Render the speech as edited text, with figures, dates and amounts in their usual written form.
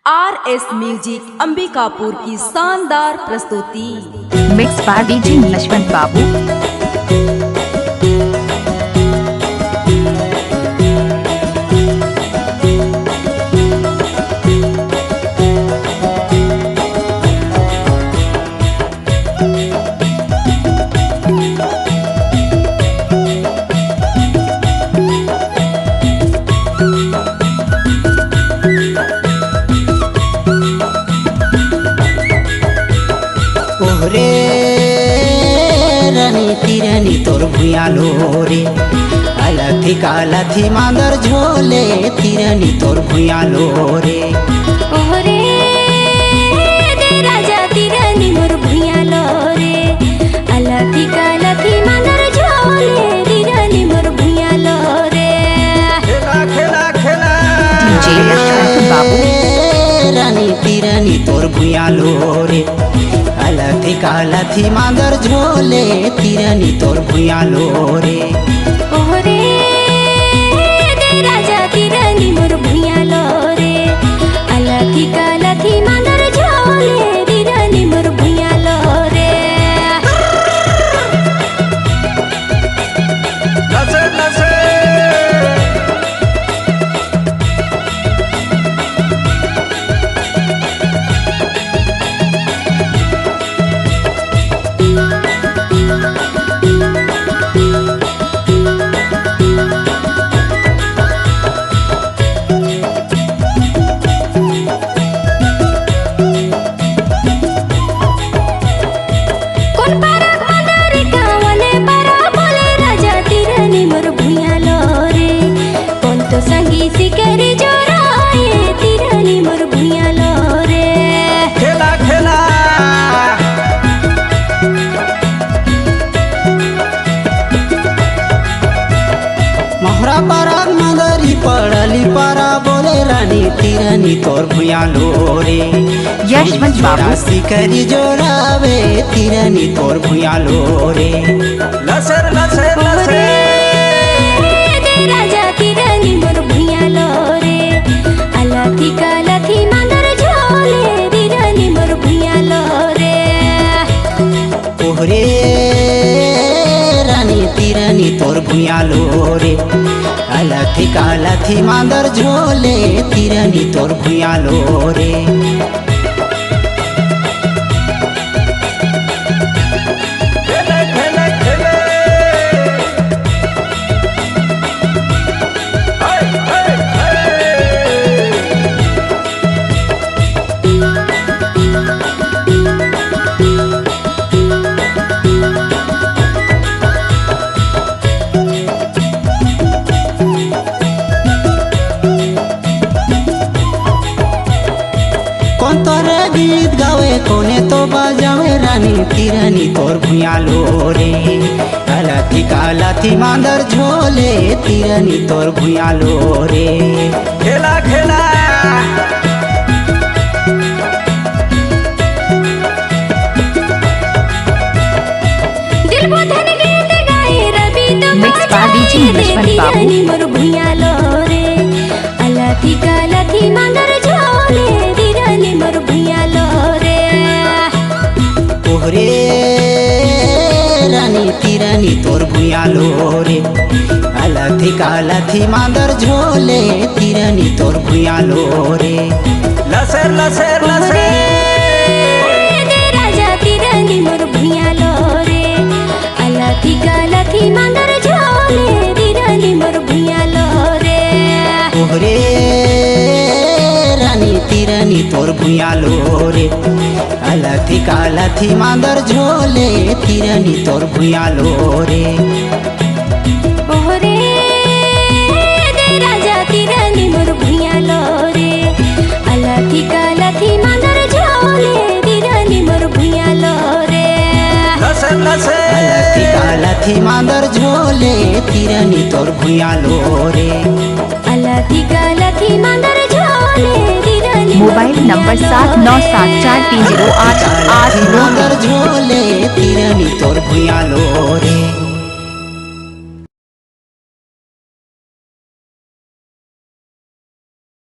RS music Ambikapur की शानदार प्रस्तुति। मिक्स बाय डीजे लक्ष्मण बाबू। रे रानी तिरनी तोर भुयालो रे अलथी कालथी मांदर झोले तिरनी तोर भुयालो रे ओहरे दे राजा तिरनी मोर भुयालो रे अलथी कालथी मांदर झोले तिरनी मोर भुयालो रे खेला खेला खेला डीजे लक्ष्मण बाबू। रानी तिरनी तोर भुयालो रे अलथी कालथी मांदर झोले तिरनी तोर भुयालो रे ओहरे दे राजा तिरनी मोर भुयालो रे अलथी कालथी मांदर झोले तिरनी मोर भुयालो रे नसे नसे संगी सिकरी जोराए तिरनी मोर भुयालो रे खेला खेला मोहरा पारा मगरी पड़ली पारा बोले रानी तिरनी तोर भुयालो रे यशवंत बाबू। सिकरी जोरावे तिरनी तोर भुयालो रे लसर लसर लसर राजा तिरनी मोर भुयालो रे अलथी कालथी मांदर झोले तिरनी मोर भुयालो रे ओहरे रानी तिरनी तोर भुयालो रे अलथी कालथी मांदर झोले तिरनी तोर भुयालो रे गीत गावे कोने तो बजावे रानी तिरनी तोर भुयालो रे अलथी कालथी मांदर झोले तिरनी तोर भुयालो रे खेला खेला दिल बोधन गीत गाए रवि तो मिक्स बाय डीजे लक्ष्मण बाबू। मोर भुयालो रे अलथी कालथी मांदर झोले तिरनी मोर भुयालो रे ओहरे रानी तिरनी तोर भुयालो रे अलथी कालथी मांदर झोले तिरनी तोर भुयालो रे लसर लसर लसर दे राजा तिरनी मोर भुयालो रे अलथी कालथी मांदर झोले तिरनी मोर भुयालो रे ओहरे रानी तिरनी तोर भुयालो रे अलथी कालथी मांदर झोले तिरनी तोर भुयालो रे ओहरे दे राजा तिरनी मोर भुयालो रे अलथी कालथी मांदर झोले तिरनी मोर भुयालो रे अलथी कालथी मांदर झोले तिरनी तोर भुयालो रे अलथी कालथी मांदर झोले तिरनी मोबाइल नंबर 79743088 मांदर झोले तिरनी तोर भुयालो रे।